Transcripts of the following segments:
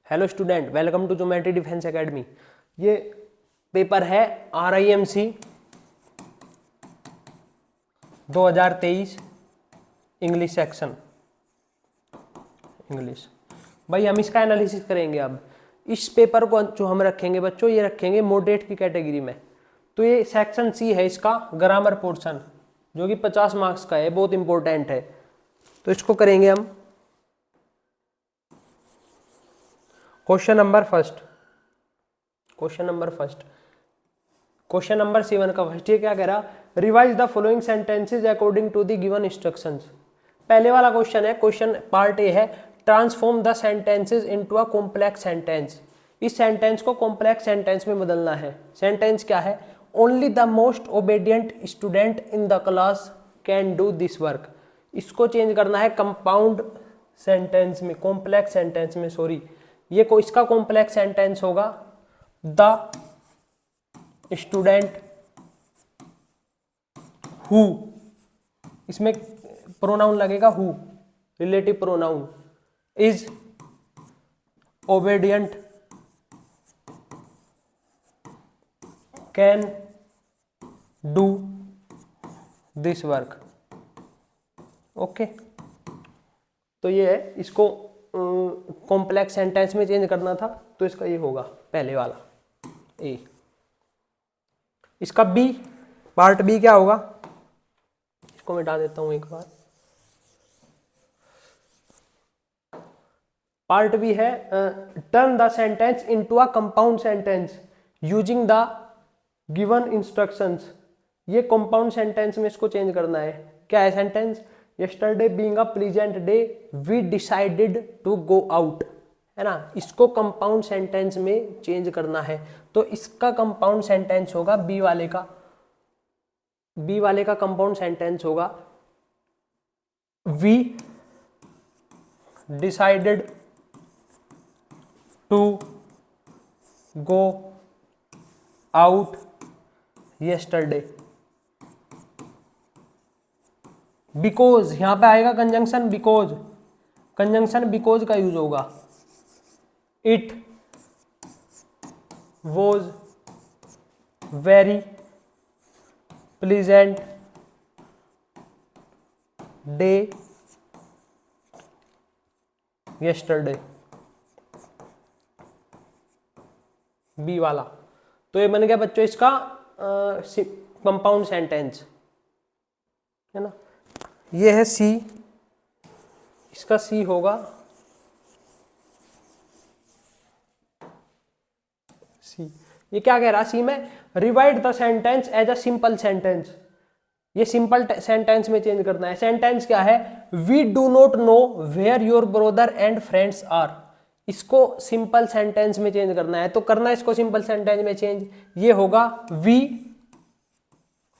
Hello student, welcome to geometry defence academy. ये paper है RIMC 2023 English section English. भाई हम इसका एनालिसिस करेंगे। अब इस पेपर को जो हम रखेंगे बच्चों, ये रखेंगे मॉडरेट की कैटेगरी में। तो ये सेक्शन सी है, इसका ग्रामर पोर्शन जो कि 50 मार्क्स का है, बहुत इंपॉर्टेंट है। तो इसको करेंगे हम। क्वेश्चन नंबर 7 का फर्स्ट, ये क्या कह रहा, revise the following sentences according to the given instructions. पहले वाला क्वेश्चन है, क्वेश्चन पार्ट ए है, transform the sentences into a complex sentence. इस सेंटेंस को कॉम्प्लेक्स सेंटेंस में बदलना है। सेंटेंस क्या है, only the most obedient student in the class can do this work. इसको चेंज करना है कंपाउंड सेंटेंस में, कॉम्प्लेक्स सेंटेंस में, सॉरी। ये को इसका कॉम्प्लेक्स सेंटेंस होगा द स्टूडेंट हु, इसमें प्रोनाउन लगेगा who, relative pronoun, is obedient can do this work. Okay, तो ये है, इसको कॉम्प्लेक्स सेंटेंस में चेंज करना था, तो इसका ये होगा पहले वाला ए। इसका बी, पार्ट बी क्या होगा, इसको मिटा देता हूं एक बार। पार्ट बी है turn the sentence into a compound sentence using the given instructions. ये कंपाउंड सेंटेंस में इसको चेंज करना है। क्या है sentence, yesterday being a pleasant day we decided to go out, है ना। इसको कंपाउंड सेंटेंस में चेंज करना है, तो इसका कंपाउंड सेंटेंस होगा बी वाले का। बी वाले का कंपाउंड सेंटेंस होगा we decided to go out yesterday. Because, यहां पे आएगा कंजंक्शन बिकॉज, कंजंक्शन बिकॉज का यूज होगा। It was very pleasant day yesterday, B वाला। तो ये बन गया बच्चों इसका कंपाउंड सेंटेंस, है ना। ये है सी, इसका सी होगा सी। ये क्या कह रहा सी में, rewrite the sentence as a simple sentence. ये सिंपल सेंटेंस में चेंज करना है। सेंटेंस क्या है, we do not know where your brother and friends are. इसको सिंपल सेंटेंस में चेंज करना है, तो करना इसको सिंपल सेंटेंस में चेंज। ये होगा we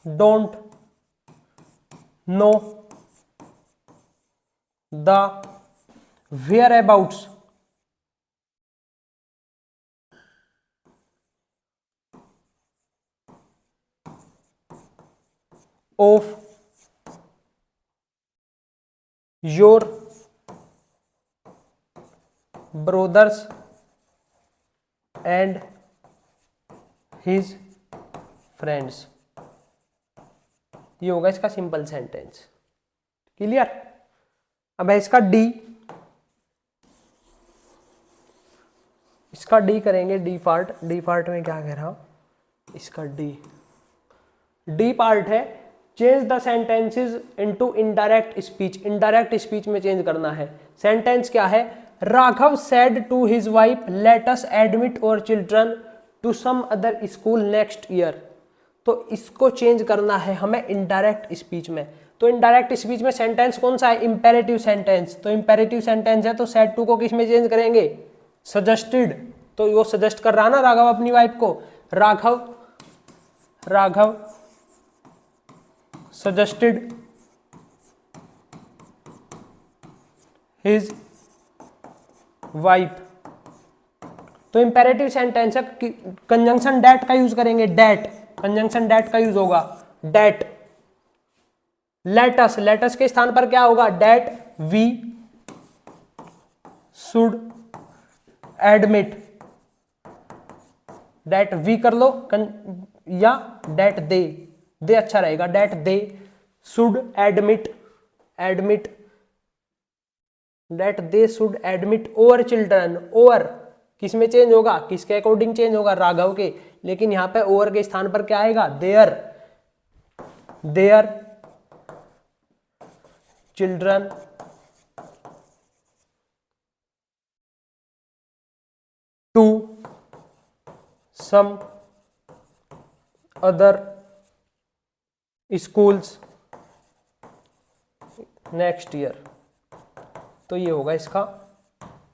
don't know the whereabouts of your brothers and his friends. ये होगा इसका सिंपल सेंटेंस। क्लियर। अब है इसका डी, इसका डी करेंगे, डी पार्ट। डी पार्ट में क्या कह रहा, इसका डी पार्ट है change the sentences into indirect speech. Indirect speech में चेंज करना है। सेंटेंस क्या है, Raghav said to his wife let us admit our children to some other school next year. तो इसको चेंज करना है हमें इनडायरेक्ट स्पीच में। तो इनडायरेक्ट स्पीच में सेंटेंस कौन सा है, इंपेरेटिव सेंटेंस। तो इंपेरेटिव सेंटेंस है, तो सेड टू को किस में चेंज करेंगे, सजेस्टेड। तो वो सजेस्ट कर रहा ना राघव अपनी वाइफ को, राघव सजेस्टेड हिज वाइफ। तो इंपेरेटिव सेंटेंस है, कंजंक्शन डेट का यूज करेंगे, डेट, कंजंक्शन डेट का यूज होगा, डेट। लेटस, लेटस के स्थान पर क्या होगा, that we should admit, that we कर लो या डेट दे अच्छा रहेगा, that they should admit, that they should admit our children, our किस में चेंज होगा, किसके अकॉर्डिंग चेंज होगा, राघव के, लेकिन यहां पे ओवर के स्थान पर क्या आएगा, their children to some other schools next year. तो ये होगा इसका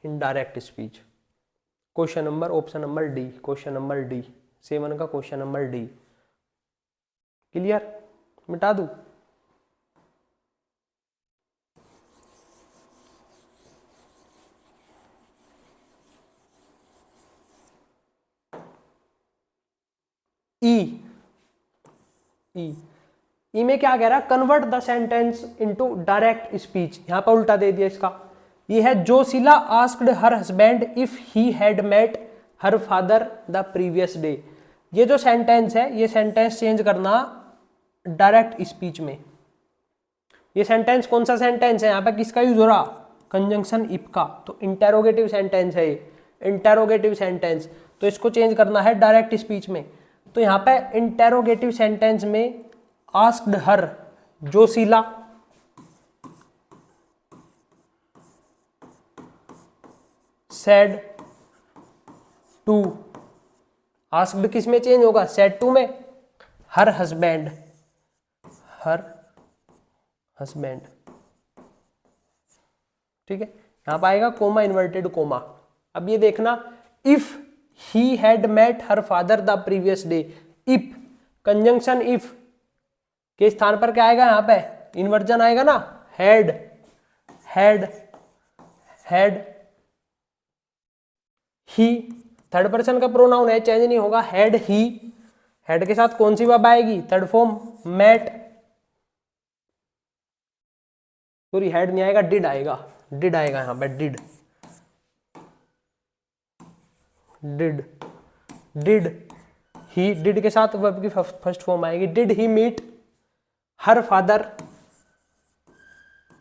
indirect speech. Question number option number D, question number D 7 का क्वेश्चन नंबर डी। क्लियर, मिटा दूं? ई में क्या कह रहा है, convert the sentence into direct speech, यहां पर उल्टा दे दिया इसका। ये है Joshila asked her husband if he had met her father the previous day. ये जो सेंटेंस है, ये सेंटेंस चेंज करना डायरेक्ट स्पीच में। ये सेंटेंस कौन सा सेंटेंस है, यहां पर किसका यूज हो रहा, कंजंक्शन इफ का, तो इंटेरोगेटिव सेंटेंस है ये, इंटेरोगेटिव सेंटेंस, तो इसको चेंज करना है डायरेक्ट स्पीच में। तो यहां पे इंटेरोगेटिव सेंटेंस में asked her, Joshila said to, asked किस में चेंज होगा, सेड टू में, हर हस्बैंड, ठीक है, यहां पर आएगा कोमा, इन्वर्टेड कोमा। अब ये देखना, if he had met her father the previous day, if conjunction if के स्थान पर क्या आएगा, यहां पे इन्वर्जन आएगा ना, हैड ही, थर्ड पर्सन का प्रोनाउन है, चेंज नहीं होगा, हैड ही, हैड के साथ कौन सी वर्ब आएगी, third form met, sorry had नहीं आएगा, डिड आएगा यहां पे, डिड ही, डिड के साथ वर्ब की फर्स्ट फॉर्म आएगी, did he meet her father,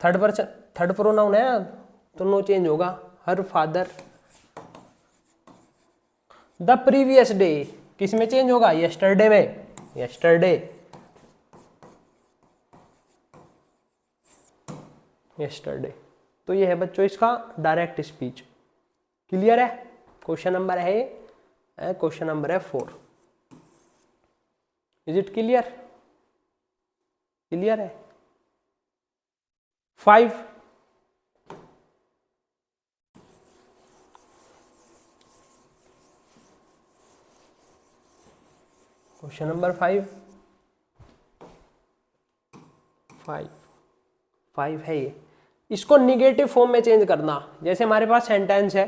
third person, third pronoun है तो नो चेंज होगा, her father the previous day, किस में चेंज होगा, यस्टरडे में, यस्टरडे। तो ये है बच्चों इसका डायरेक्ट स्पीच। क्लियर है? क्वेश्चन नंबर है, क्वेश्चन नंबर है 4। Is it clear? क्लियर है? 5, क्वेश्चन नंबर 5 है ये, इसको निगेटिव फॉर्म में चेंज करना। जैसे हमारे पास सेंटेंस है,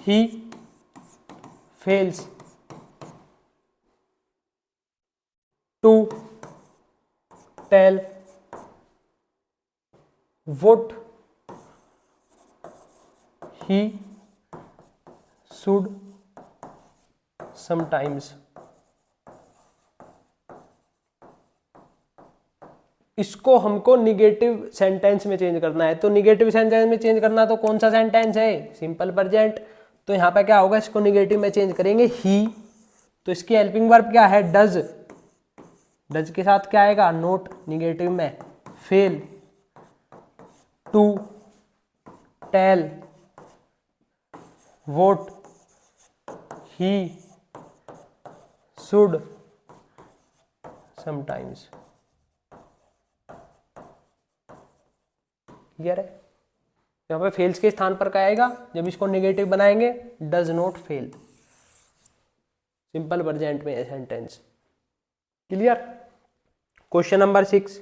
he fails to tell what he should sometimes, इसको हमको निगेटिव सेंटेंस में चेंज करना है। तो निगेटिव सेंटेंस में चेंज करना तो कौन सा सेंटेंस है, सिंपल प्रेजेंट। तो यहां पे क्या होगा, इसको निगेटिव में चेंज करेंगे, ही, तो इसकी हेल्पिंग वर्ब क्या है, डज, डज के साथ क्या आएगा, नोट, निगेटिव में, fail to tell what he should sometimes। Clear है? यहाँ पे फेल्स के स्थान पर क्या आएगा, जब इसको नेगेटिव बनाएंगे, does not fail, simple present में sentence. Clear? Question number 6,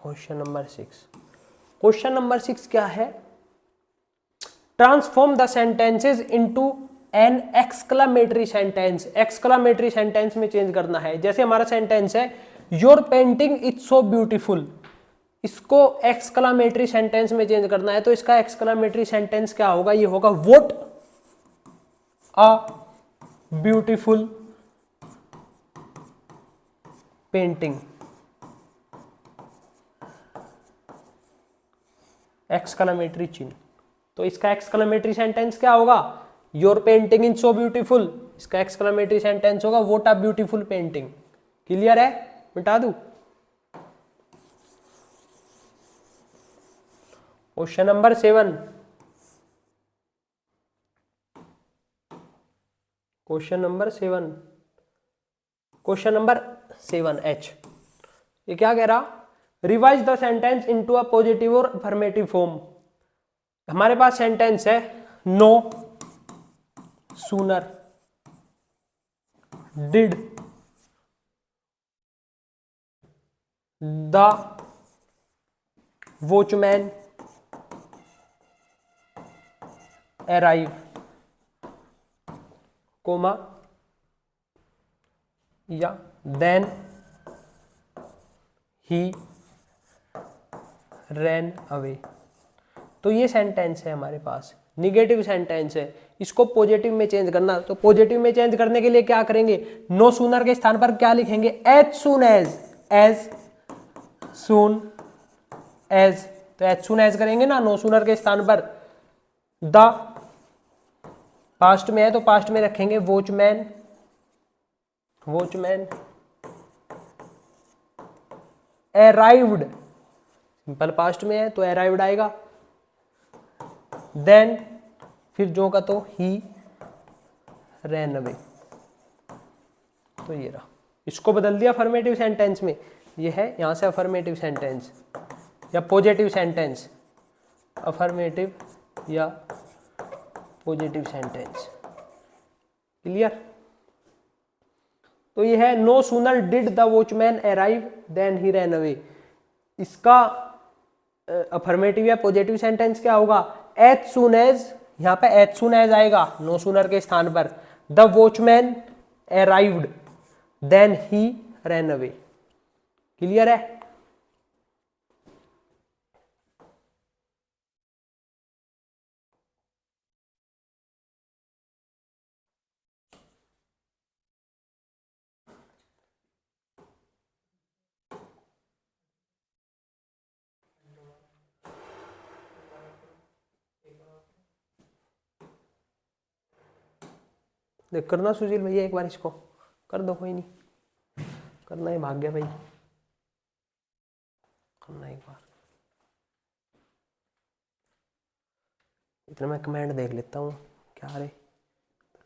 question number 6 क्या है, transform the sentences into an exclamatory sentence. Exclamatory sentence में चेंज करना है। जैसे हमारा सेंटेंस है, your painting is so beautiful, इसको एक्सक्लामेटरी सेंटेंस में चेंज करना है, तो इसका एक्सक्लामेटरी सेंटेंस क्या होगा, ये होगा what a beautiful painting. Exclamatory चिन्ह, तो इसका एक्सक्लामेटरी सेंटेंस क्या होगा, your painting is so beautiful. इसका एक्सक्लामेटरी सेंटेंस होगा what a beautiful painting. Clear है, मिटा दूं। Question number 7, question number 7, question number 7H, ये क्या कह रहा, revise the sentence into a positive और अफर्मेटिव फॉर्म। हमारे पास सेंटेंस है no sooner did the watchman arrive, comma या देन ही रैन अवे। तो ये सेंटेंस है हमारे पास, निगेटिव सेंटेंस है, इसको पॉजिटिव में चेंज करना। तो पॉजिटिव में चेंज करने के लिए क्या करेंगे, नो सूनर के स्थान पर क्या लिखेंगे, as soon as, as soon as. तो एज सून एज करेंगे ना नो सूनर के स्थान पर। द पास्ट में है तो पास्ट में रखेंगे watchman, watchman arrived, simple past में है तो अराइव्ड आएगा। देन फिर जो का तो ही रैन अवे। तो ये रहा, इसको बदल दिया अफर्मेटिव सेंटेंस में, ये है यहां से अफर्मेटिव सेंटेंस या पॉजिटिव सेंटेंस, अफर्मेटिव या पॉजिटिव सेंटेंस। क्लियर। तो ये है no sooner did the watchman arrive then he ran away. इसका अफर्मेटिव या पॉजिटिव सेंटेंस क्या होगा, एज सून एज, यहां पे एज सून एज आएगा नो सूनर के स्थान पर, the watchman arrived then he ran away. Clear है। देख करना सुशील भैया, एक बार इसको कर दो, कोई नहीं करना ही, भाग्य भाई करना एक बार। इतना मैं कमेंट देख लेता हूँ क्या रे,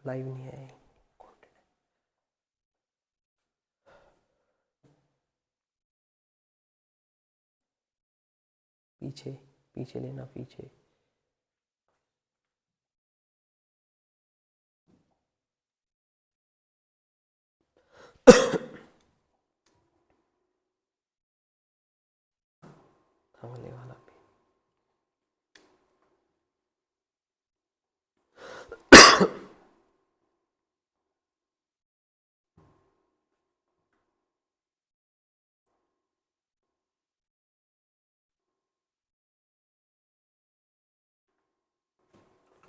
लाइव नहीं है पीछे, पीछे लेना पीछे। हमले वाला भी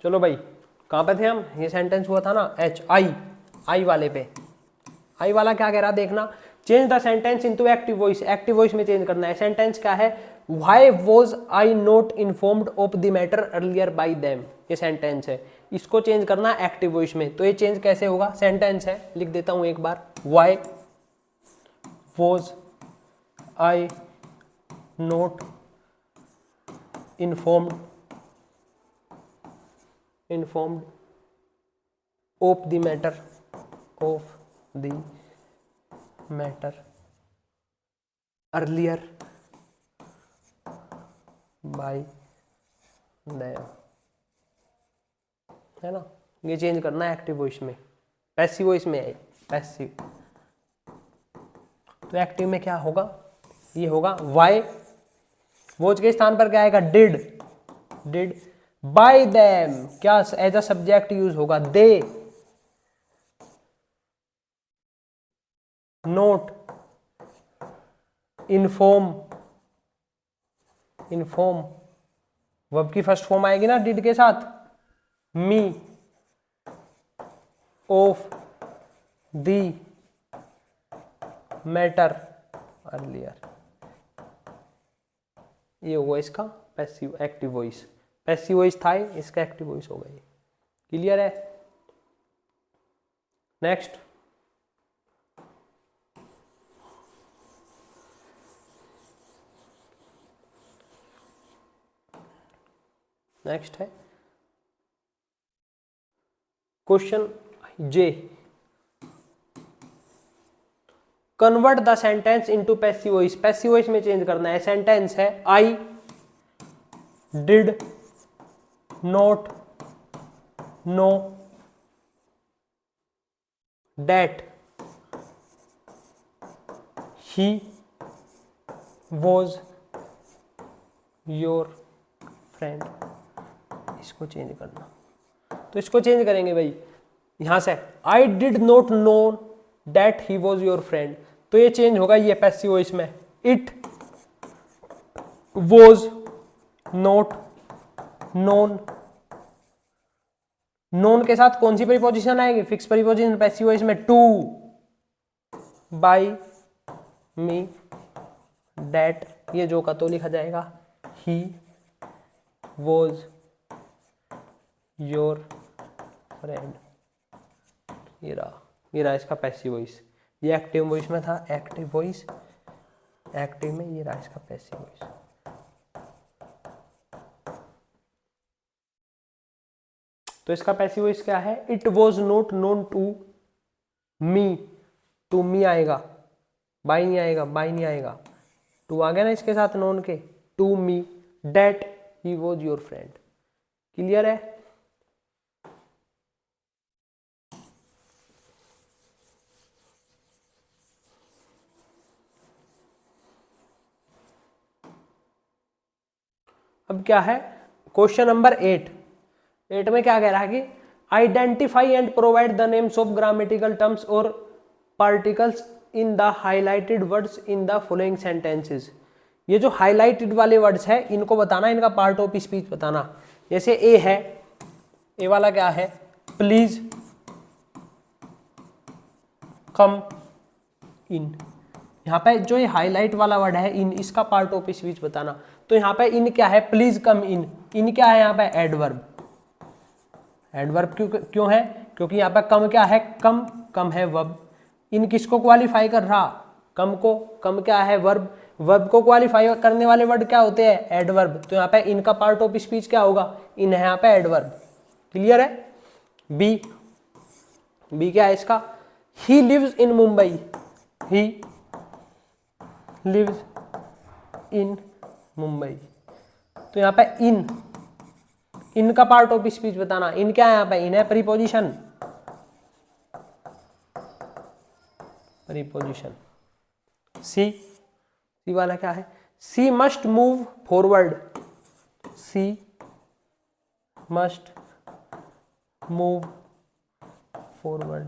चलो भाई, कहाँ पे थे हम, ये सेंटेंस हुआ था ना एच आई, आई वाले पे। आई वाला क्या कह रहा देखना, change the sentence into active voice, active voice में चेंज करना है। सेंटेंस क्या है, why was I not informed of the matter earlier by them, ये सेंटेंस है, इसको चेंज करना है एक्टिव वॉइस में। तो ये चेंज कैसे होगा, सेंटेंस है लिख देता हूं एक बार, why was I not informed of the matter, of the matter earlier by them, है ना। ये चेंज करना है एक्टिव वॉइस में, पैसिव वॉइस में है पैसिव। तो एक्टिव में क्या होगा, ये होगा वाई, वॉच के स्थान पर क्या आएगा, डिड, डिड बाय देम, क्या एज अ सब्जेक्ट यूज होगा, दे नोट इन्फॉर्म इन्फॉर्म, वर्ब की फर्स्ट फॉर्म आएगी ना डिड के साथ, मी ऑफ द मैटर अर्लियर, ये होगा इसका passive active voice. Passive voice था, इसका एक्टिव वॉइस हो गई। क्लियर है? नेक्स्ट, नेक्स्ट है question J, convert the sentence into passive voice. Passive voice में चेंज करना है। सेंटेंस है I did not know that he was your friend. इसको चेंज करना, तो इसको चेंज करेंगे भाई यहां से, I did not know that he was your friend, तो ये चेंज होगा ये पैसिव वॉइस में, it was not known. Known के साथ कौन सी प्रीपोजिशन आएगी? फिक्स प्रीपोजिशन पैसिव वॉइस में, टू बाय मी दैट, ये जो का तो लिखा जाएगा, ही वॉज योर फ्रेंड। ये रहा इसका पैसिव वॉइस। ये एक्टिव वॉइस में था, एक्टिव वॉइस, एक्टिव में ये रहा इसका पैसिव वॉइस। तो इसका पैसिव वॉइस क्या है? It was not known to me, to me आएगा, बाई नहीं आएगा, बाई नहीं आएगा, टू आ गया ना इसके साथ नोन के, to me that he was your friend. Clear है? अब क्या है क्वेश्चन नंबर 8 में क्या कह रहा है कि identify and provide the names of grammatical terms or particles in the highlighted words in the following sentences. ये जो हाईलाइटेड वाले वर्ड्स है इनको बताना, इनका पार्ट ऑफ स्पीच बताना। जैसे ए है, ए वाला क्या है? प्लीज कम इन। यहाँ पे जो ये हाईलाइट वाला वर्ड है इन, इसका पार्ट ऑफ स्पीच बताना। तो यहाँ पे इन क्या है? प्लीज कम इन। इन क्या है यहाँ पे? एडवर्ब। एडवर्ब क्यों है? क्योंकि यहाँ पे कम क्या है? कम, कम है वर्ब। इन किसको क्वालिफाई कर रहा? कम को। कम क्या है? वर्ब। वर्ब को क्वालिफाई करने वाले वर्ड क्या होते हैं? एडवर्ब। तो यहाँ पे इनका पार्ट ऑफ स्पीच क्या होगा? इन है यहाँ पे एडवर्ब। क्लियर है? बी, बी क्या है इसका? He lives in Mumbai. He lives in Mumbai. तो यहाँ पे इन का पार्ट ऑफ स्पीच बताना। इन क्या है यहाँ पे? इन है प्रीपोजिशन, प्रीपोजिशन। सी वाला क्या है? सी मस्ट मूव फॉरवर्ड। सी मस्ट मूव फॉरवर्ड।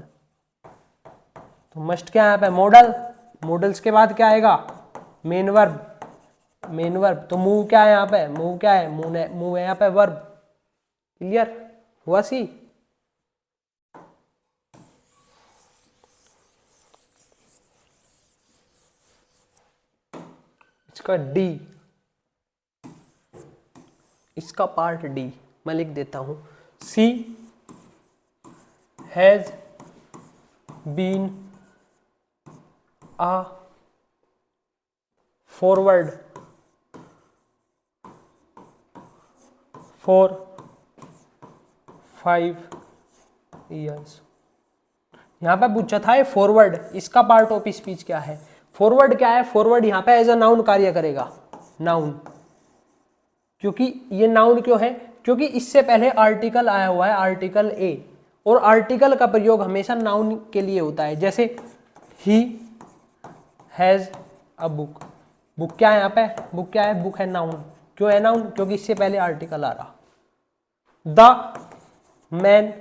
तो मस्ट क्या है यहाँ पे? मॉडल। मॉडल्स के बाद क्या आएगा? Main verb. Main verb. तो मूव क्या है यहाँ पे? मूव क्या है? मूव है यहाँ पे वर्ब। क्लियर हुआ? सी। इसका डी, इसका पार्ट डी मैं लिख देता हूं। She has been a forward for 5 years। यहां पे पूछा था फॉरवर्ड, इसका पार्ट ऑफ स्पीच क्या है? फॉरवर्ड क्या है? फॉरवर्ड यहां पे एज अ नाउन कार्य करेगा। नाउन, क्योंकि ये नाउन क्यों है? क्योंकि इससे पहले आर्टिकल आया हुआ है, आर्टिकल ए, और आर्टिकल का प्रयोग हमेशा नाउन के लिए होता है। जैसे he has a book. Book क्या है यहाँ पे? बुक क्या है? बुक है नाउन। क्यों है नाउन? क्योंकि इससे पहले आर्टिकल आ रहा। द मैन,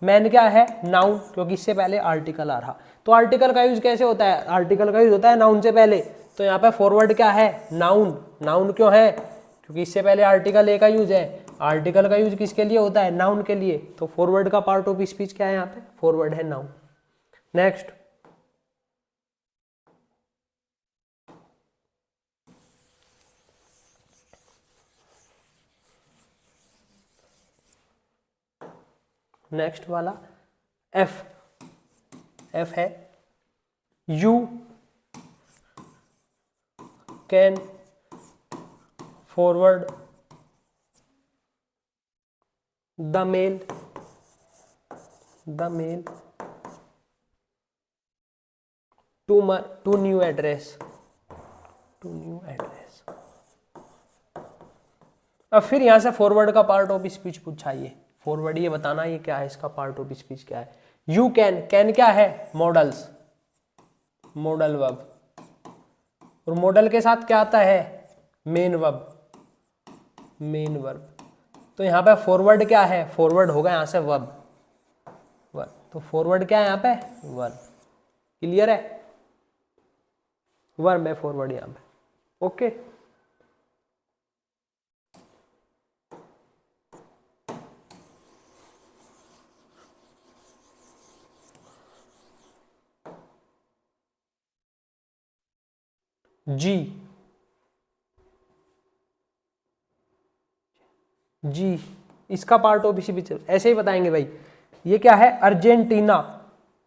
मैन क्या है? नाउन, क्योंकि इससे पहले आर्टिकल आ रहा। तो आर्टिकल का यूज कैसे होता है? आर्टिकल का यूज होता है नाउन से पहले। तो यहाँ पे फॉरवर्ड क्या है, नाउन। नाउन क्यों है, क्योंकि इससे पहले आर्टिकल ए का यूज है। आर्टिकल का यूज किसके लिए होता है, नाउन के लिए। तो फॉरवर्ड का पार्ट ऑफ स्पीच क्या है, यहाँ पे फॉरवर्ड है नाउन। नेक्स्ट, नेक्स्ट वाला एफ। एफ है you can forward the mail to new address. अब फिर यहां से फॉरवर्ड का पार्ट ऑफ स्पीच पूछा। ये फॉरवर्ड, ये बताना ये क्या है, इसका पार्ट ऑफ स्पीच क्या है। यू कैन, कैन क्या है, मॉडल्स, मॉडल वर्ब। और मॉडल के साथ क्या आता है, मेन वर्ब, मेन वर्ब। तो यहाँ पे फॉरवर्ड क्या है, फॉरवर्ड होगा यहाँ से वर्ब, वर्ब। तो फॉरवर्ड क्या है यहाँ पे, वर्ब। क्लियर है, वर्ब है फॉरवर्ड यहाँ पे। ओके, जी, जी इसका पार्ट ऑफ स्पीच ऐसे ही बताएंगे भाई। ये क्या है, अर्जेंटीना।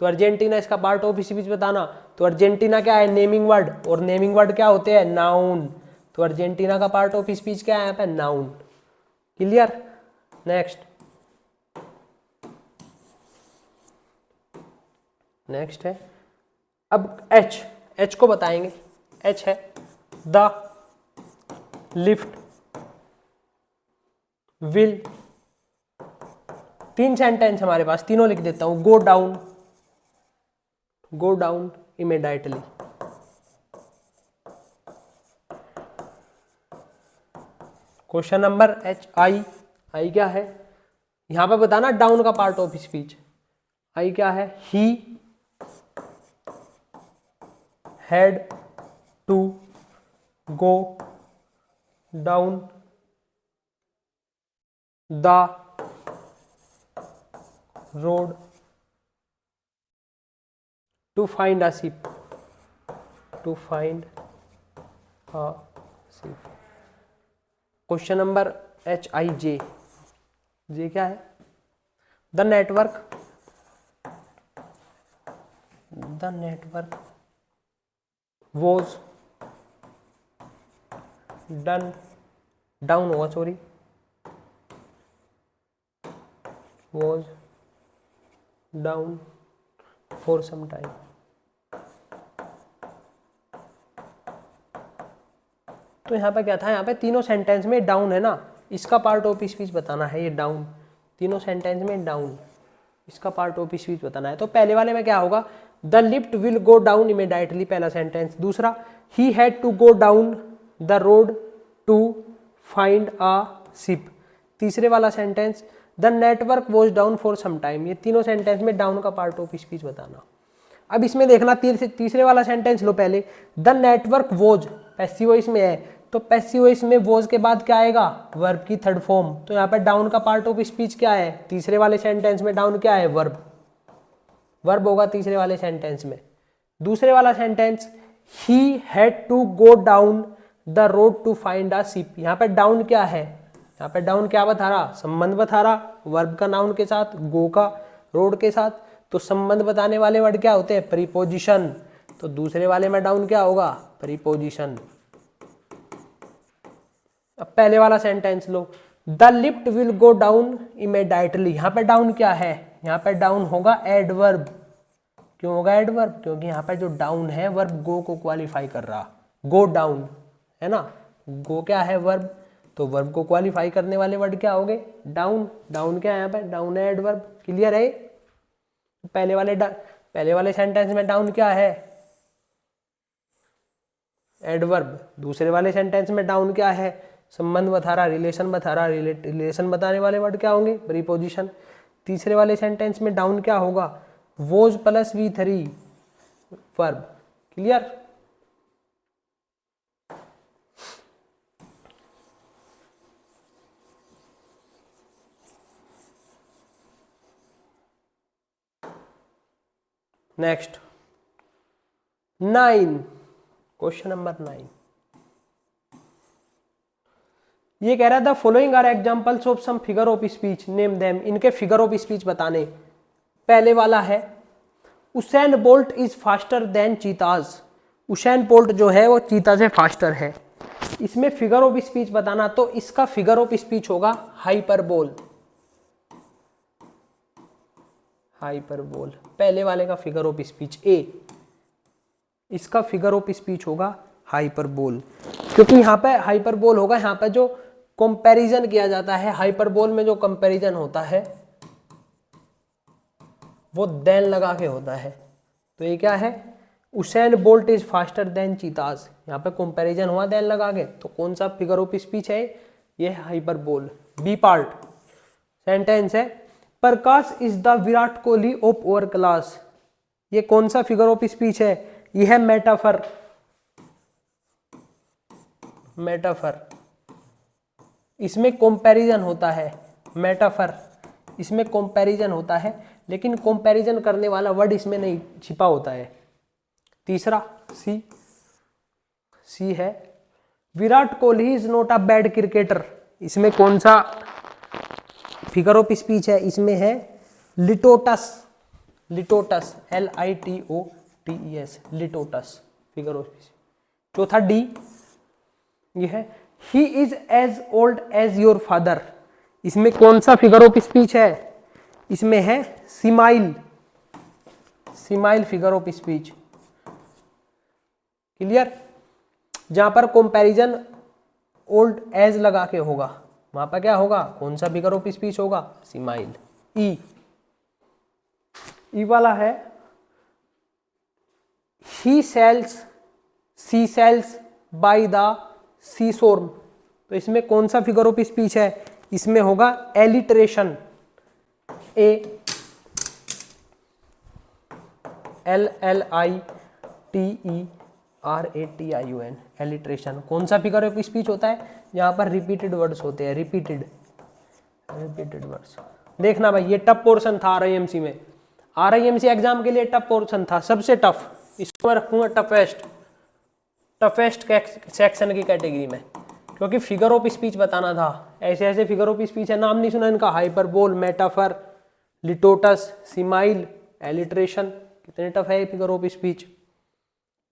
तो अर्जेंटीना इसका पार्ट ऑफ स्पीच बताना। तो अर्जेंटीना क्या है, नेमिंग वर्ड, और नेमिंग वर्ड क्या होते हैं, नाउन। तो अर्जेंटीना का पार्ट ऑफ स्पीच क्या है यहाँ पे, नाउन। क्लियर। नेक्स्ट, नेक्स्ट है अब एच। एच को बताएंगे। एच है द लिफ्ट विल। तीन सेंटेंस हमारे पास, तीनों लिख देता हूं। Go down, go down immediately. Question number H. I, I क्या है, यहां पे बताना डाउन का पार्ट ऑफ स्पीच। आई क्या है, he had to go down the road to find a ship, to find a ship. Question number H I J. J क्या है, the network, the network was done, down होगा sorry, was down for some time. तो यहाँ पे क्या था, यहाँ पे तीनों सेंटेंस में डाउन है ना, इसका पार्ट ऑफ स्पीच बताना है। ये डाउन, तीनों सेंटेंस में डाउन, इसका पार्ट ऑफ स्पीच बताना है। तो पहले वाले में क्या होगा, the lift will go down immediately, पहला सेंटेंस। दूसरा, he had to go down the road to find a ship. तीसरे वाला sentence, the network was down for some time. ये तीनों सेंटेंस में डाउन का पार्ट ऑफ स्पीच बताना। अब इसमें देखना तीसरे वाला सेंटेंस लो पहले। The network was passive voice में है, तो पैसिव वॉइस में वॉज के बाद क्या आएगा, वर्ब की थर्ड फॉर्म। तो यहाँ पर डाउन का पार्ट ऑफ स्पीच क्या है, तीसरे वाले सेंटेंस में डाउन क्या है, वर्ब, वर्ब होगा तीसरे वाले सेंटेंस में। दूसरे वाला sentence, he had to go down the road to find a ship. यहाँ पे डाउन क्या है, यहाँ पे डाउन क्या बता रहा, संबंध बता रहा, वर्ब का नाउन के साथ, गो का रोड के साथ। तो संबंध बताने वाले वर्ड क्या होते हैं, प्रीपोजिशन। तो दूसरे वाले में डाउन क्या होगा, प्रीपोजिशन। अब पहले वाला sentence low, the lift will go down immediately. यहाँ पे डाउन क्या है, यहाँ पे डाउन होगा एडवर्ब। क्यों होगा एडवर्ब, क्योंकि यहाँ पे जो डाउन है वर्ब गो को क्वालिफाई कर रहा, गो डाउन है ना। गो क्या है, वर्ब, तो वर्ब को क्वालिफाई करने वाले वर्ड क्या हो गए, डाउन। डाउन क्या है यहाँ पे, डाउन है एडवर्ब। क्लियर है। पहले वाले सेंटेंस में डाउन क्या है, एडवर्ब। दूसरे वाले सेंटेंस में डाउन क्या है, संबंध बता रहा, रिलेशन बता रहा, रिलेशन बताने वाले वर्ड क्या होंगे, प्रीपोजिशन। तीसरे वाले सेंटेंस में डाउन क्या होगा, was plus V3 verb. Clear. Next 9, question number 9 ये कह रहा था following are examples of some figure of speech, name them, इनके फिगर ऑफ स्पीच बताने। पहले वाला है Usain Bolt is faster than cheetahs, Usain Bolt जो है वो चीता से फास्टर है। इसमें फिगर ऑफ स्पीच बताना, तो इसका फिगर ऑफ स्पीच होगा हाइपरबोल, हाइपरबोल। पहले वाले का फिगर ऑफ स्पीच ए, इसका फिगर ऑफ स्पीच होगा हाइपरबोल, क्योंकि यहाँ पे हाइपरबोल होगा, यहाँ पे जो कंपैरिजन किया जाता है, हाइपरबोल में जो कंपैरिजन होता है वो देन लगा के होता है। तो ये क्या है, Usain Bolt is faster than cheetahs, यहाँ पे कंपैरिजन हुआ देन लगा के, तो कौन सा फिगर ऑफ स्पीच है, ये हाइपरबोल। बी पार्ट सेंटेंस है Prakash is the Virat Kohli of our class, ये कौन सा फिगर ऑफ स्पीच है, यह है मेटाफर, मेटाफर। इसमें कंपैरिजन होता है, मेटाफर इसमें कंपैरिजन होता है, लेकिन कंपैरिजन करने वाला वर्ड इसमें नहीं छिपा होता है। तीसरा सी, सी है Virat Kohli is not a bad cricketer, इसमें कौन सा फिगर ऑफ स्पीच है, इसमें है litotes, litotes LITOTES, litotes figure of speech. चौथा डी, ये है he is as old as your father, इसमें कौन सा फिगर ऑफ स्पीच है, इसमें है simile, simile figure of speech. Clear, जहां पर कंपैरिजन ओल्ड एज लगा के होगा वहां पर क्या होगा, कौन सा फिगर ऑफ स्पीच होगा, सिमाइल। ई, ई वाला है he sells sea shells by the sea shore, तो इसमें कौन सा फिगर ऑफ स्पीच है, इसमें होगा एलिट्रेशन, ए LLITERATION, एलिट्रेशन। कौन सा फिगर ऑफ स्पीच होता है, यहाँ पर रिपीटेड वर्ड्स होते हैं, रिपीटेड, रिपीटेड वर्ड्स। देखना भाई ये टफ पोर्शन था RIMC में, RIMC एग्जाम के लिए टफ पोर्शन था, सबसे टफ, इसको मैं रखूंगा टफेस्ट, टफेस्ट सेक्शन की कैटेगरी में, क्योंकि फिगर ऑफ स्पीच बताना था। ऐसे ऐसे फिगर ऑफ स्पीच है, नाम नहीं सुना इनका, हाइपरबोल, मेटाफर, लिटोटस, सिमाइल, एलिट्रेशन, कितने टफ है फिगर ऑफ स्पीच।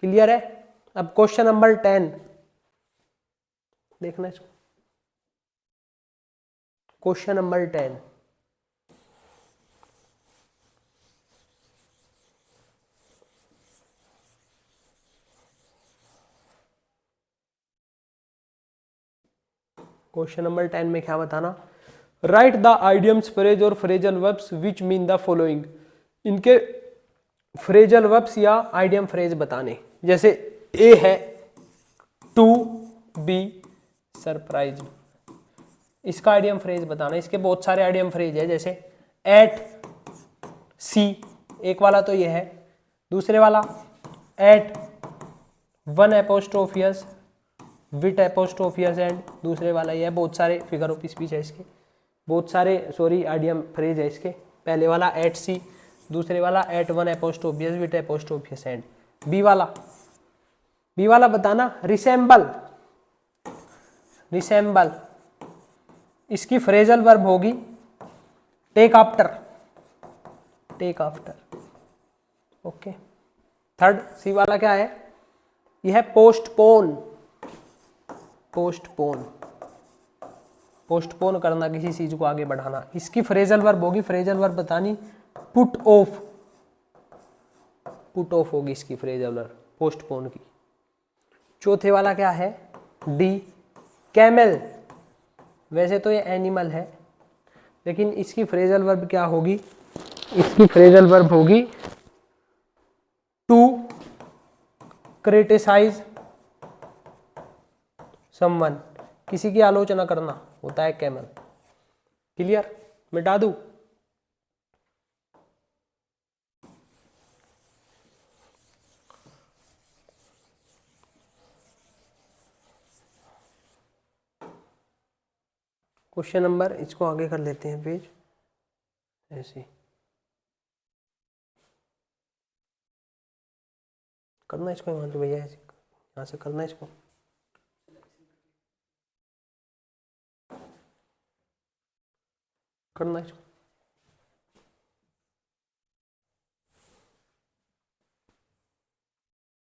क्लियर है। अब क्वेश्चन नंबर 10 देखना इसको, क्वेश्चन नंबर 10 क्वेश्चन नंबर 10 में क्या बताना, राइट द आइडियम्स फ्रेज और phrasal verbs which mean the following, इनके फ्रेजल वर्ब्स या आइडियम फ्रेज बताने। जैसे ए है टू बी सरप्राइज, इसका आइडियम फ्रेज बताना। इसके बहुत सारे आइडियम फ्रेज है, जैसे एट सी, एक वाला तो ये है, दूसरे वाला at one apostrophes with apostrophes and, दूसरे वाला ये है। बहुत सारे फिगर ऑफ स्पीच है इसके, बहुत सारे सॉरी आइडियम फ्रेज है इसके। पहले वाला एट सी, दूसरे वाला at one apostrophes with apostrophes and. B वाला, बी वाला बताना रिसेंबल, रिसेंबल इसकी फ्रेजल वर्ब होगी take after, take after. Okay. Third C वाला क्या है, यह है पोस्टपोन, पोस्टपोन, पोस्टपोन करना, किसी चीज को आगे बढ़ाना। इसकी फ्रेजल वर्ब होगी, फ्रेजल वर्ब बतानी पुट ऑफ, पुट ऑफ होगी इसकी फ्रेजल वर्ब पोस्टपोन की। चौथे वाला क्या है डी कैमल, वैसे तो ये एनिमल है लेकिन इसकी फ्रेजल वर्ब क्या होगी, इसकी फ्रेजल वर्ब होगी टू क्रिटिसाइज समवन, किसी की आलोचना करना होता है कैमल। क्लियर, मिटा दूं। क्वेश्चन नंबर, इसको आगे कर लेते हैं पेज ऐसे। करना इसको हिमांशु भैया, यहाँ से करना इसको। करना इसको।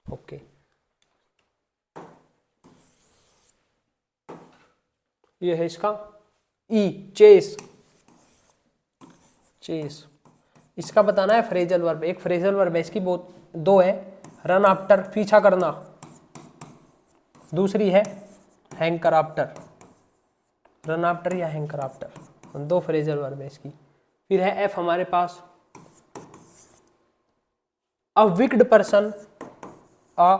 ओके, ये है इसका ई, चेस। चेस इसका बताना है फ्रेजल वर्ब। एक फ्रेजल वर्ब है, इसकी बहुत दो है, रन आफ्टर पीछा करना, दूसरी है हैंकर आफ्टर, रन आफ्टर या हैंकर आफ्टर, दो फ्रेजल वर्ब है इसकी। फिर है एफ हमारे पास, a wicked person, a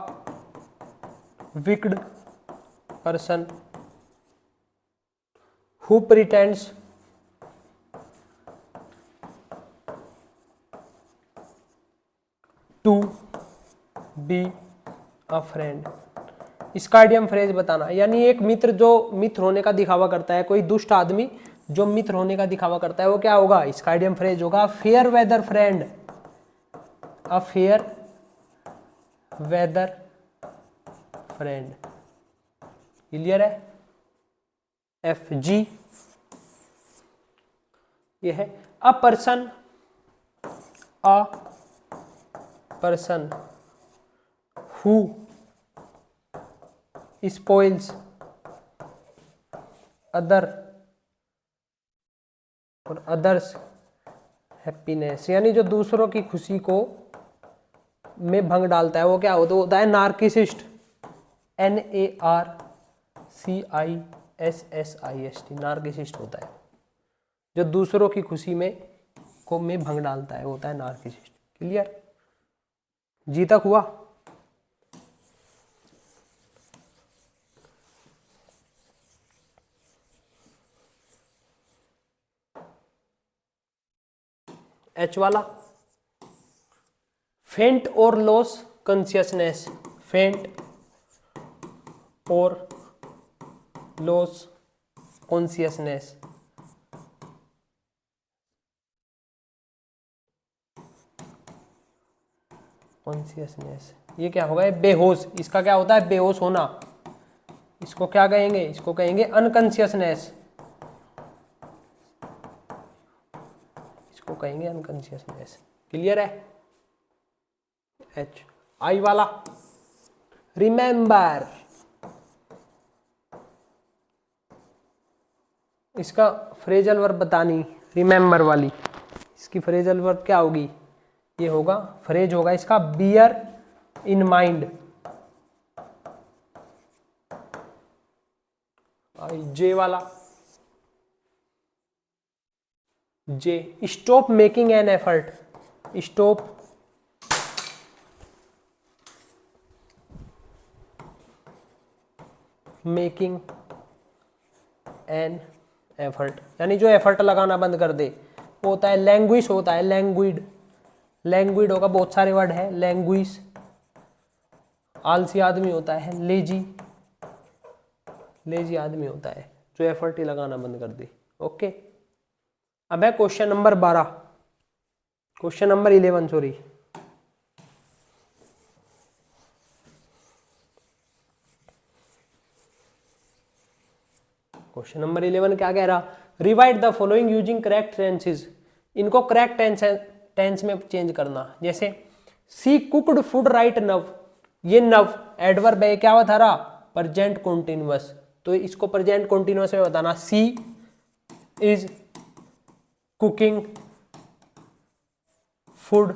wicked person who pretends to be a friend. इसका आइडियम फ्रेज बताना, यानी एक मित्र जो मित्र होने का दिखावा करता है, कोई दुष्ट आदमी जो मित्र होने का दिखावा करता है, वो क्या होगा? इसका आइडियम फ्रेज होगा fair weather friend, a fair weather friend. Clear है? एफ जी ये है a person, a person who spoils other और अदर्स हैप्पीनेस, यानी जो दूसरों की खुशी को में भंग डालता है, वो क्या होता है? नार्किसिस्ट, NARCISSIST, नार्किसिस्ट होता है जो दूसरों की खुशी में भंग डालता है, होता है नार्किसिस्ट। क्लियर? जी तक हुआ? एच वाला, फेंट और लॉस कॉन्शियसनेस, फेंट और लॉस कॉन्शियसनेस। कॉन्शियसनेस ये क्या होगा? बेहोश। इसका क्या होता है? बेहोश होना। इसको क्या कहेंगे? इसको कहेंगे अनकॉन्शियसनेस, इसको कहेंगे अनकॉन्शियसनेस। क्लियर है? एच। आई वाला, रिमेंबर। इसका फ्रेजल वर्ब बतानी, रिमेंबर वाली। इसकी फ्रेजल वर्ब क्या होगी? ये होगा, फ्रेज होगा इसका बियर इन माइंड। जे वाला, J, stop making an effort, stop making an effort, यानी जो एफर्ट लगाना बंद कर दे, वो होता है लैंग्विश, होता है लैंग्विड। लैंग्विड होगा, बहुत सारे वर्ड है, लैंग्विश। आलसी आदमी होता है लेजी, लेजी आदमी होता है जो एफर्ट ही लगाना बंद कर दे। ओके, अब है question number 12, question number 11 sorry. Question number 11 क्या कह रहा? Rewrite the following using correct tenses. इनको करेक्ट टेंस में चेंज करना। जैसे सी कुकड फूड राइट नव, ये नव एडवर्ब है, क्या बता रहा? Present continuous. तो इसको प्रेजेंट कॉन्टिन्यूअस में बताना, सी इज कुकिंग फूड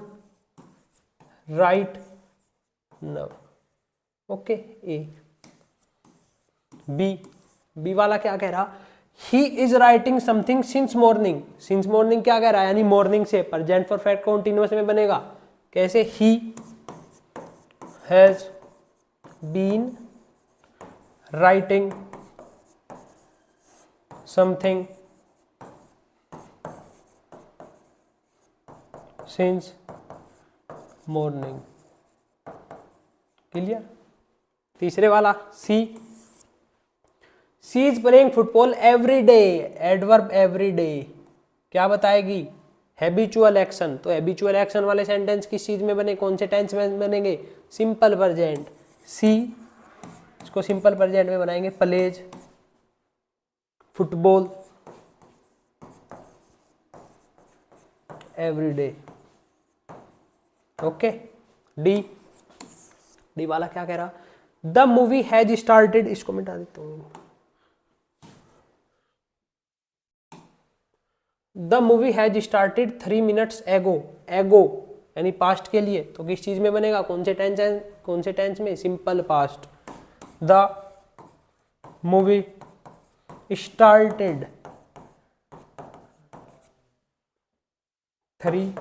राइट नव। ओके, ए। बी, बी वाला क्या कह रहा? He is writing something since morning. Since morning क्या कह रहा है? यानी मॉर्निंग से, प्रेजेंट परफेक्ट कॉन्टिन्यूअस में बनेगा कैसे? He has been writing something since morning. Clear? तीसरे वाला, C, she is playing football every day, adverb every day क्या बताएगी? हैबिचुअल एक्शन, तो हैबिचुअल एक्शन वाले सेंटेंस किस चीज में बने, कौन से टेंस में बनेंगे, सिंपल प्रेजेंट। सी, इसको सिंपल प्रेजेंट में बनाएंगे, plays, football, everyday. Okay. D वाला क्या कह रहा, द मूवी हैज स्टार्टेड, इसको मिटा देता हूं, the movie has started 3 minutes एगो, एगो यानी पास्ट के लिए, तो किस चीज में बनेगा, कौन से टेंस में, simple past. The movie started 3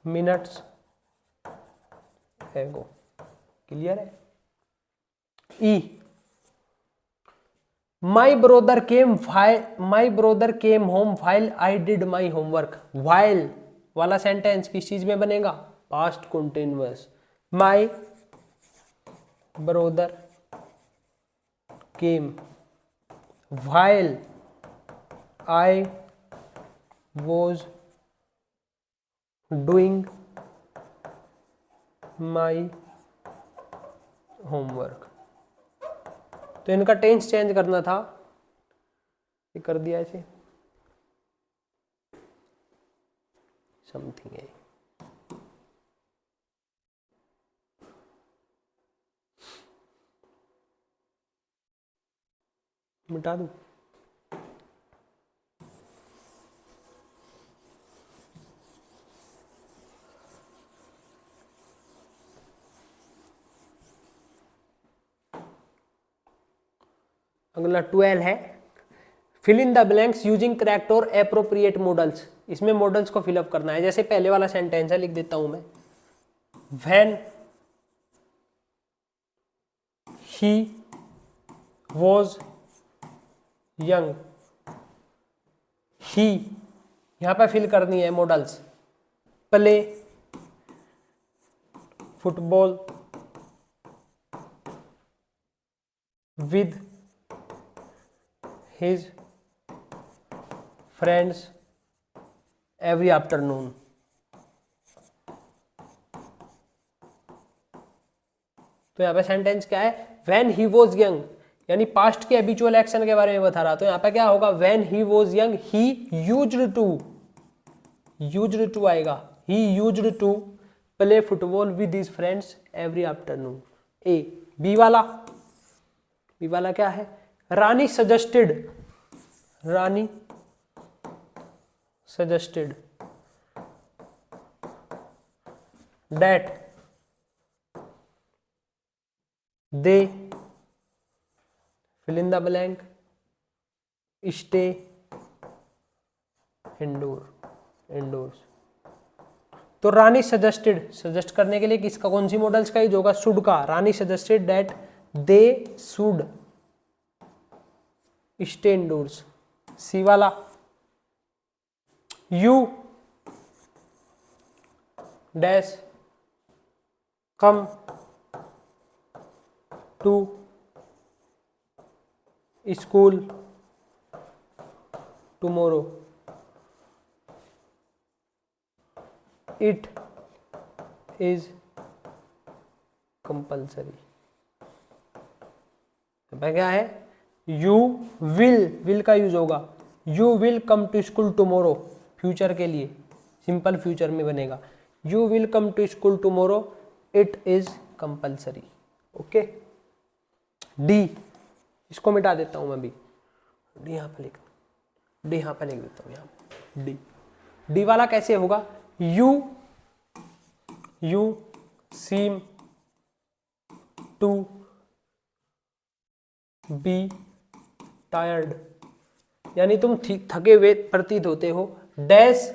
minutes ago. Clear है। E, my brother came home while I did my homework. While वाला सेंटेंस किस चीज में बनेगा, past continuous. My brother came while I was doing my homework. तो इनका tense change करना था, ये कर दिया ऐसे, समथिंग है। मिटा दूं, अगला 12 है, fill in the blanks using correct और एप्रोप्रिएट मॉडल्स। इसमें मॉडल्स को फिलअप करना है, जैसे पहले वाला सेंटेंस है, लिख देता हूं मैं, व्हेन ही वॉज यंग। ही यहां पर फिल करनी है models, play football with his friends every afternoon। तो यहाँ पे सेंटेंस क्या है, when he was young, यानी पास्ट के हैबिचुअल एक्शन के बारे में बता रहा। तो यहाँ पे क्या होगा, when he was young he used to आएगा, he used to play football with his friends every afternoon। A. B वाला क्या है, Rani suggested that they fill in the blank stay indoors. तो रानी सजेस्ट करने के लिए किसका, कौन सी मॉडल्स का यूज होगा, शुड का। Rani suggested that they should stay indoors. C वाला, you dash come to school tomorrow, it is compulsory. क्या है, यू विल का यूज होगा, you will come to school tomorrow, future के लिए, सिंपल फ्यूचर में बनेगा, you will come to school tomorrow, it is compulsory. Okay. D, इसको मिटा देता हूं मैं भी, डी यहाँ पे लिख देता हूँ यहाँ पे। डी वाला कैसे होगा, you seem to be tired, यानी तुम थके हुए प्रतीत होते हो। Dash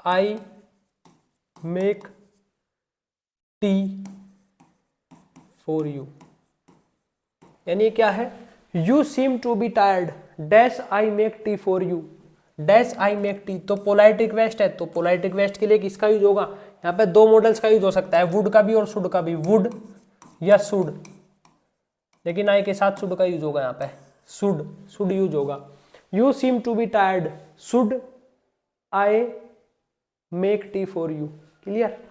I make tea for you, यानी क्या है, you seem to be tired, dash I make tea for you, dash I make tea. तो पोलाइट रिक्वेस्ट है, तो पोलाइट रिक्वेस्ट के लिए किसका यूज होगा, यहाँ पे दो मॉडल्स का यूज हो सकता है, वुड का भी और शुड का भी, वुड या शुड, लेकिन आई के साथ शुड का यूज होगा, यहाँ पे शुड यूज होगा। You seem to be tired should I make tea for you. Clear?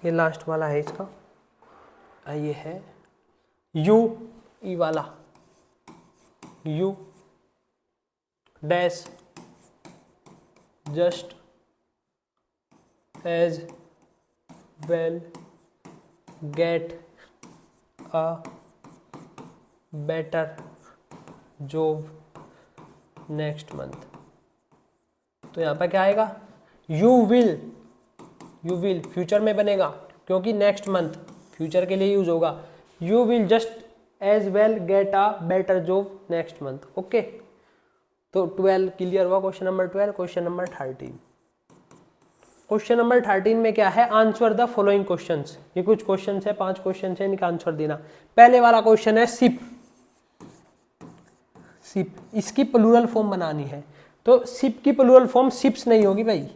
ये लास्ट वाला है इसका, ये है यू ई वाला, you dash just as well get a better job next month. तो यहाँ पे क्या आएगा? यू विल फ्यूचर में बनेगा क्योंकि नेक्स्ट मंथ फ्यूचर के लिए यूज होगा। You will just as well get a better job next month. Okay, तो 12 क्लियर हुआ question number 12। Question number 13, question number 13 में क्या है? Answer the following questions. ये कुछ क्वेश्चंस है, 5 क्वेश्चंस है, इनका आंसर देना। पहले वाला क्वेश्चन है शिप, इसकी प्लूरल फॉर्म बनानी है। तो शिप की प्लूरल फॉर्म शिप्स नहीं होगी भाई,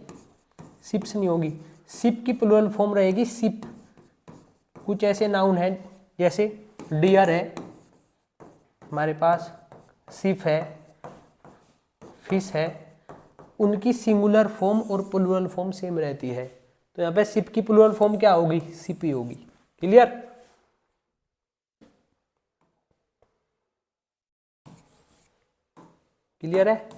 शिप्स नहीं होगी। शिप की प्लूरल फॉर्म रहेगी शिप। कुछ ऐसे नाउन है जैसे डियर है हमारे पास, शिप है, फिश है, उनकी सिंगुलर फॉर्म और प्लूरल फॉर्म सेम रहती है। तो यहाँ पे शिप की प्लूरल फॉर्म क्या होगी? शिप ही होगी। क्लियर? क्लियर है?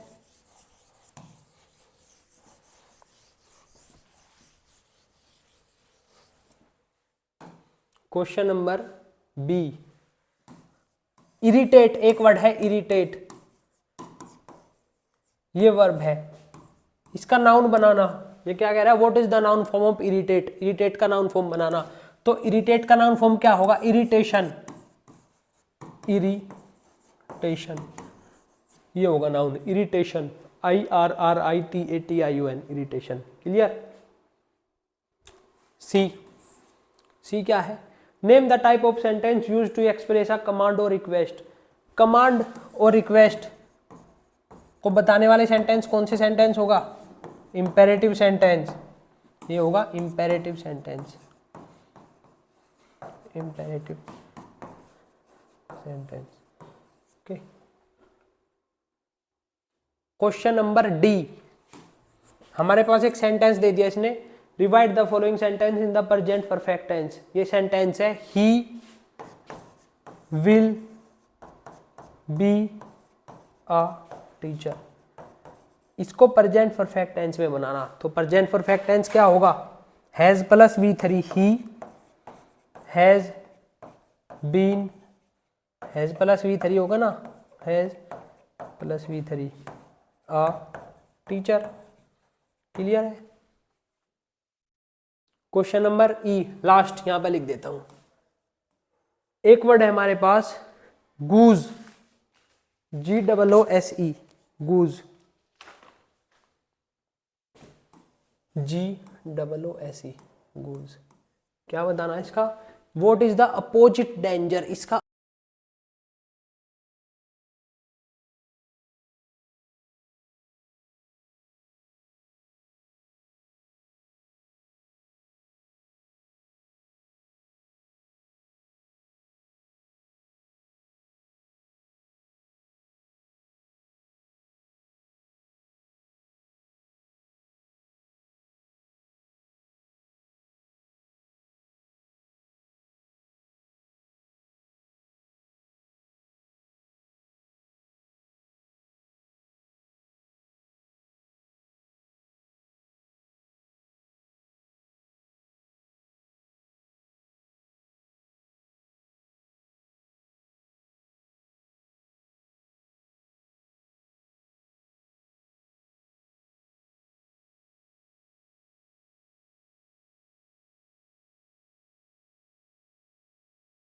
क्वेश्चन नंबर बी, इरिटेट एक वर्ड है, इरिटेट ये वर्ब है, इसका नाउन बनाना। ये क्या कह रहा है? What is the noun form of irritate? Irritate का नाउन फॉर्म बनाना। तो इरिटेट का नाउन फॉर्म क्या होगा? इरिटेशन, इरिटेशन ये होगा noun, irritation, IRRITATION, irritation. Clear? C क्या है? Name the type of sentence use to express a command और रिक्वेस्ट। कमांड और रिक्वेस्ट को बताने वाले सेंटेंस कौन से सेंटेंस होगा? इंपेरेटिव सेंटेंस, ये होगा imperative sentence, imperative sentence. Okay, question number D, हमारे पास एक सेंटेंस दे दिया इसने, rewrite the following sentence in the present perfect tense. ये सेंटेंस है he will be a teacher. इसको प्रेजेंट परफेक्ट टेंस में बनाना। तो प्रेजेंट परफेक्ट टेंस क्या होगा? Has plus V3, he has been, has plus V3 होगा ना, has plus V3 a teacher. Clear है? क्वेश्चन नंबर ई, लास्ट यहां पे लिख देता हूं। एक वर्ड है हमारे पास गूज, GOOSE, गूज, GOOSE, गूज। क्या बताना है इसका? What is the opposite danger? इसका